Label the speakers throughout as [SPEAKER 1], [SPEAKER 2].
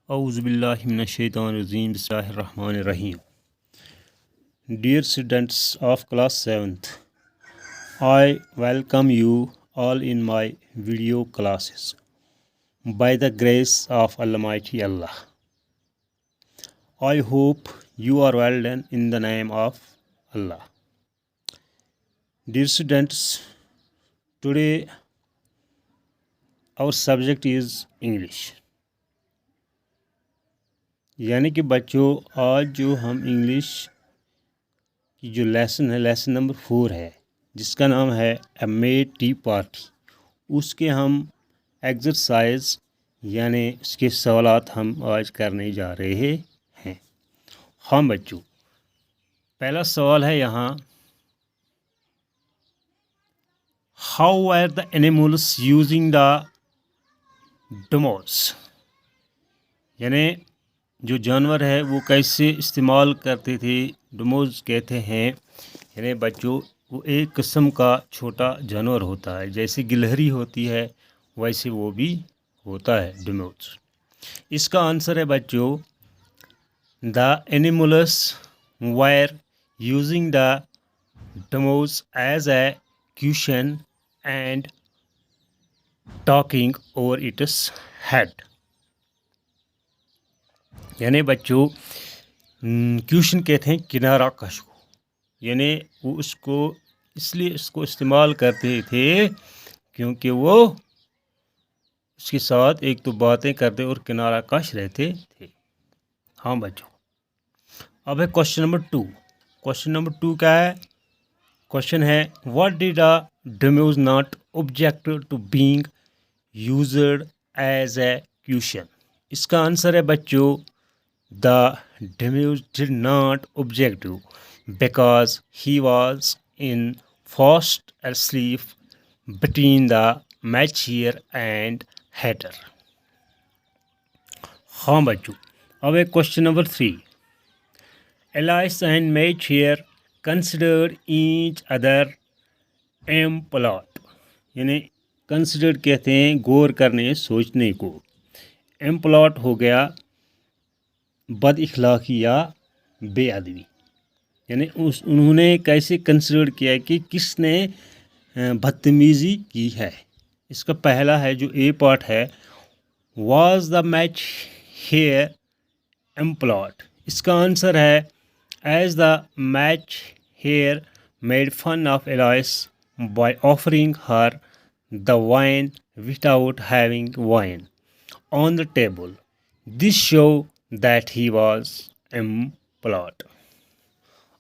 [SPEAKER 1] Auzubillahiminash-shaytanir-rajeem. Bismillahir-rahmanir-rahim. Dear students of class 7th, I welcome you all in my video classes by the grace of Almighty Allah. I hope you are well done in the name of Allah. Dear students, today our subject is English. यानी कि बच्चों आज जो हम English की जो lesson है lesson number 4 है जिसका नाम है ए मेड टी पार्टी, उसके हम एक्सरसाइज यानी उसके सवालात हम आज करने जा रहे हैं। हाँ बच्चों, पहला सवाल है यहाँ, how are the animals using the dormouse, यानी जो जानवर है वो कैसे इस्तेमाल करते थे। डोमोज कहते हैं यानी बच्चों वो एक किस्म का छोटा जानवर होता है, जैसे गिलहरी होती है वैसे वो भी होता है डोमोज। इसका आंसर है बच्चों, the animals were using the dormouse as a question and talking over its head. यानी बच्चों क्वेश्चन कहते हैं किनारा कश को, यानी वो उसको इसलिए इसको इस्तेमाल करते थे क्योंकि वो उसके साथ एक तो बातें करते और किनारा कश रहते थे। हाँ बच्चों, अब है क्वेश्चन नंबर 2। क्वेश्चन नंबर 2 क्या है? क्वेश्चन है, what did a dormouse not object to being used as a question. इसका आंसर है बच्चों, the Demus did not object because he was in fast asleep between the Machier and Hatter। हाँ बच्चों, अब एक question number 3। Elias and Machier considered each other employed, यानी considered कहते हैं गौर करने सोचने को, एम्प्लॉट हो गया बद इखलाकी या बेअदबी, यानी उन्होंने कैसे कंसिडर किया कि किसने बदतमीज़ी की है। इसका पहला है जो ए पार्ट है, was the March Hare employed. इसका आंसर है, as the March Hare made fun of Alice by offering her the wine without having wine on the table, this show that he was employed।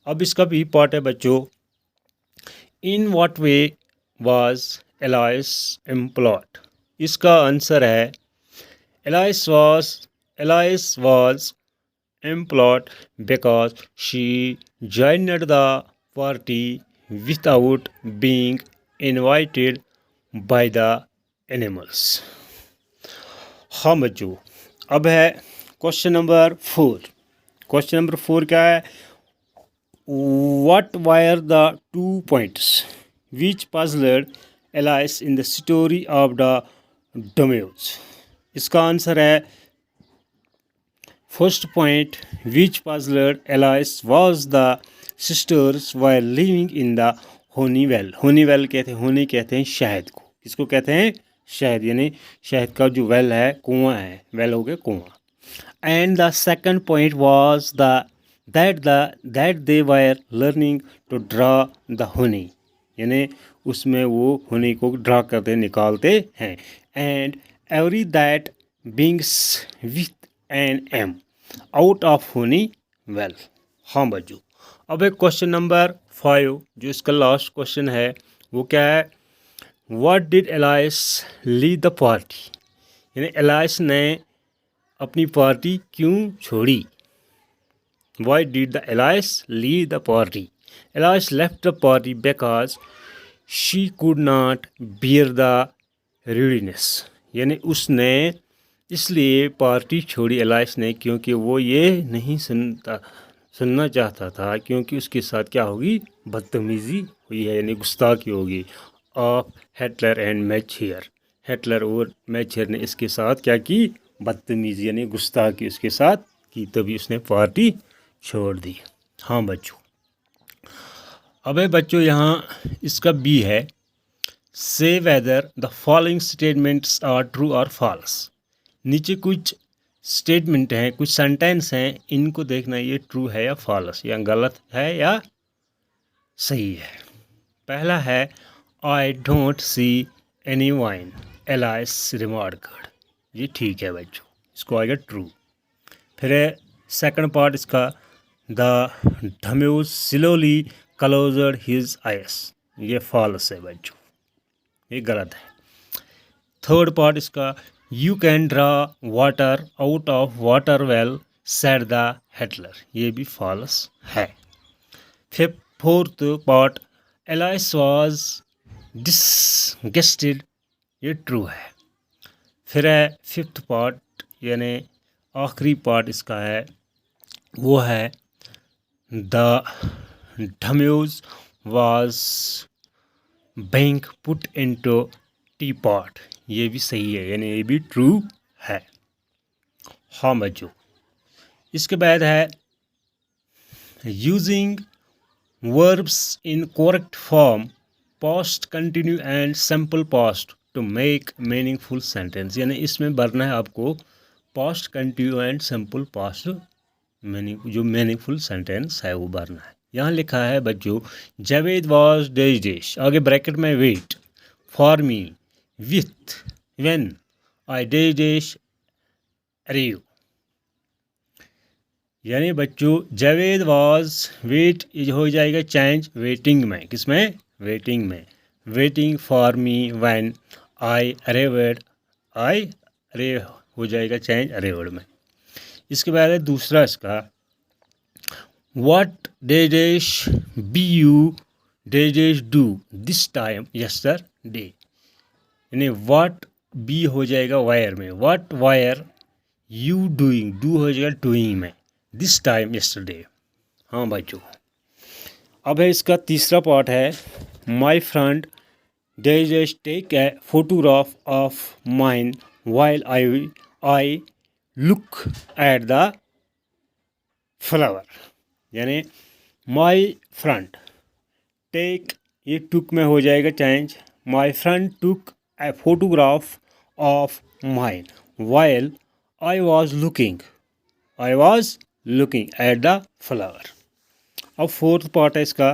[SPEAKER 1] अब इसका भी part है बच्चों, in what way was Elias employed। इसका answer है, Elias was employed because she joined the party without being invited by the animals। हाँ बच्चों, अब है क्वेश्चन नंबर 4। क्वेश्चन नंबर 4 क्या है? What were the 2 points which puzzled Alice in the story of the dormouse. इसका answer है, first point which puzzled Alice was the sisters were living in the honey well. Honey well honey कहते हैं शहद को। किसको कहते हैं? शहद, यानी शहद का जो वेल है कुआं है, वेल हो गया कुआं। And the second point was that they were learning to draw the honey, यानी उसमें वो honey को ड्रा करते निकालते हैं। And every that beings with an M out of honey well। हाँ बच्चों, अब एक क्वेश्चन नंबर 5 जो इसका लास्ट क्वेश्चन है वो क्या है? What did Elias leave the party, यानी एलाइस ने अपनी पार्टी क्यों छोड़ी। Why did the Elias leave the party? Elias left the party because she could not bear the rudeness, यानी उसने इसलिए पार्टी छोड़ी एलाइस ने क्योंकि वो ये नहीं सुनना चाहता था क्योंकि उसके साथ क्या होगी? बदतमीज़ी हुई है, यानी गुस्ताखी होगी ऑफ हिटलर एंड मैचियर। हिटलर और मैचियर ने इसके साथ क्या की? बदतमीजी यानी गुस्ताखी उसके साथ की, तभी उसने पार्टी छोड़ दी। हाँ बच्चों, अब है बच्चों यहाँ इसका बी है, से whether the following statements are true और फॉल्स। नीचे कुछ स्टेटमेंट हैं, कुछ सेंटेंस हैं, इनको देखना ये ट्रू है या फॉल्स, या गलत है या सही है। पहला है I don't see any wine, Alice remarked. ये ठीक है बच्चों, इसको आएगा ट्रू। फिर है सेकंड पार्ट इसका, the dormouse slowly closed his eyes. ये फॉल्स है बच्चों, ये गलत है। थर्ड पार्ट इसका, you can draw water out of water well said the Hitler. ये भी फॉल्स है। फिर fourth part, Alice was disgusted. ये ट्रू है। फिर है फिफ्थ पार्ट यानी आखिरी पार्ट इसका है, वो है the dormouse was bank put into teapot. ये भी सही है, यानी ये भी ट्रू है। हाँ बच्चों, इसके बाद है using verbs in correct form, past, continue and simple past to make meaningful sentence. यानी इसमें भरना है आपको past, continue and simple past, जो मीनिंगफुल सेंटेंस है वो भरना है। यहाँ लिखा है बच्चों, जावेद वाज डैश डैश, आगे ब्रैकेट में wait for me with when I dash dash arrive. यानी बच्चों जावेद वाज वेट हो जाएगा चेंज वेटिंग में, किसमें? वेटिंग में। Waiting for me when I arrived, I arrive हो जाएगा चेंज अरेव्ड में। इसके बाद है दूसरा इसका, what dash be you dash do this time yesterday. यानी व्हाट बी हो जाएगा वायर में, what were you doing, do हो जाएगा डूइंग में, दिस टाइम यस्टरडे। हाँ बच्चों, अब है इसका तीसरा पार्ट है, my friend dash take a photograph of mine while I look at the flower. यानी माई फ्रेंड टेक, ये टुक में हो जाएगा change, my friend took a photograph of mine while I was looking at the flower. अब fourth part है इसका,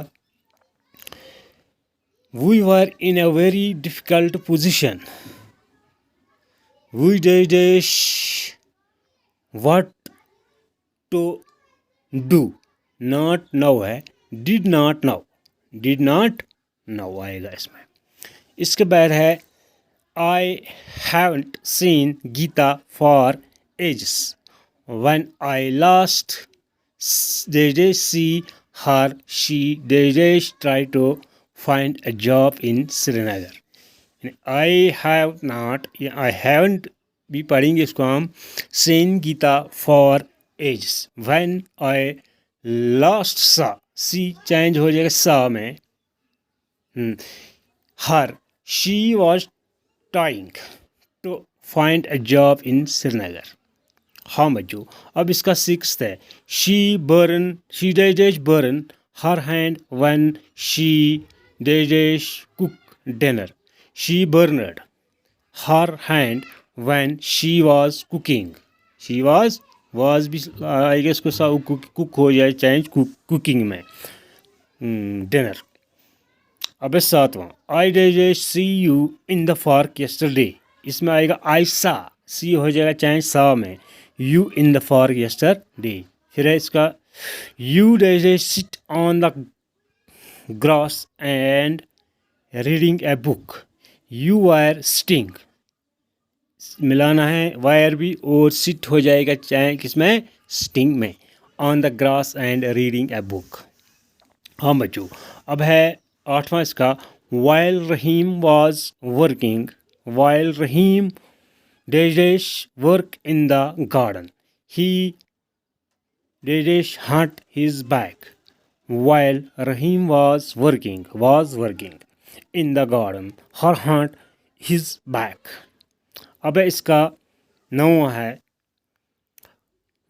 [SPEAKER 1] we were in a very difficult position, we dash what to do, not know है, did not know आएगा इसमें। इसके बाद है आई haven't seen Geeta for ages, when I last dash see her she dash try to find a job in Srinagar. I haven't भी पढ़ेंगे इसको हम, seen Geeta for ages, when I last saw, see change हो जाएगा सा में, her she was trying to find a job in Srinagar. हाँ बच्चों, अब इसका सिक्स्थ है, she dash burn her hand when she dash cook dinner, she burned her hand when she was cooking, she was भी आएगा इसको cook हो जाए चेंज कुकिंग में, डिनर। अब सातवां, I dash see you in the park yesterday, इसमें आएगा आई सा, सी हो जाएगा चेंज सा में, you in the park yesterday. फिर है इसका, you dash sit on the grass and reading a book, you wire sitting, मिलाना है वायर भी, और सिट हो जाएगा चाहे किसमें? सिटिंग में, on the grass and reading a book. हाँ बच्चों, अब है आठवां इसका, while Rahim was working, while Rahim dash work in the garden, he dash Hunt his back, while Rahim was working in the garden, her Hunt his back. अब है इसका 9वां है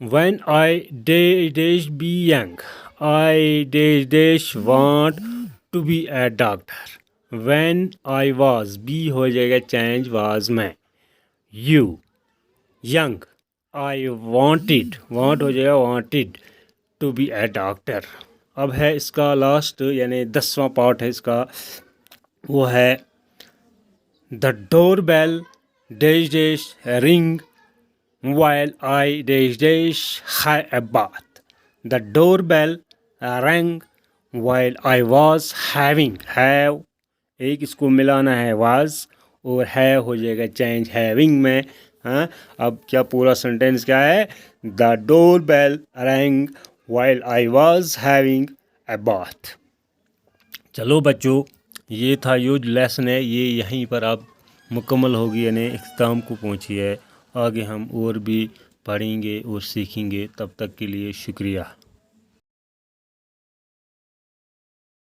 [SPEAKER 1] When I dash be young, I dash want to be a doctor. When I was be हो जाएगा change was मैं. You young, I wanted want हो जाएगा wanted to be a doctor. अब है इसका लास्ट यानी 10वां पार्ट है इसका, वो है The doorbell dash ring while I had a bath. The doorbell rang while I was have एक इसको मिलाना है was और है हो जाएगा चेंज having में. हाँ, अब क्या पूरा सेंटेंस क्या है? The doorbell rang while I was having a bath. चलो बच्चों, ये था जो लेसन है, ये यहीं पर अब मुकम्मल होगी यानी इख्तिताम को पहुंची है. आगे हम और भी पढ़ेंगे और सीखेंगे. तब तक के लिए शुक्रिया.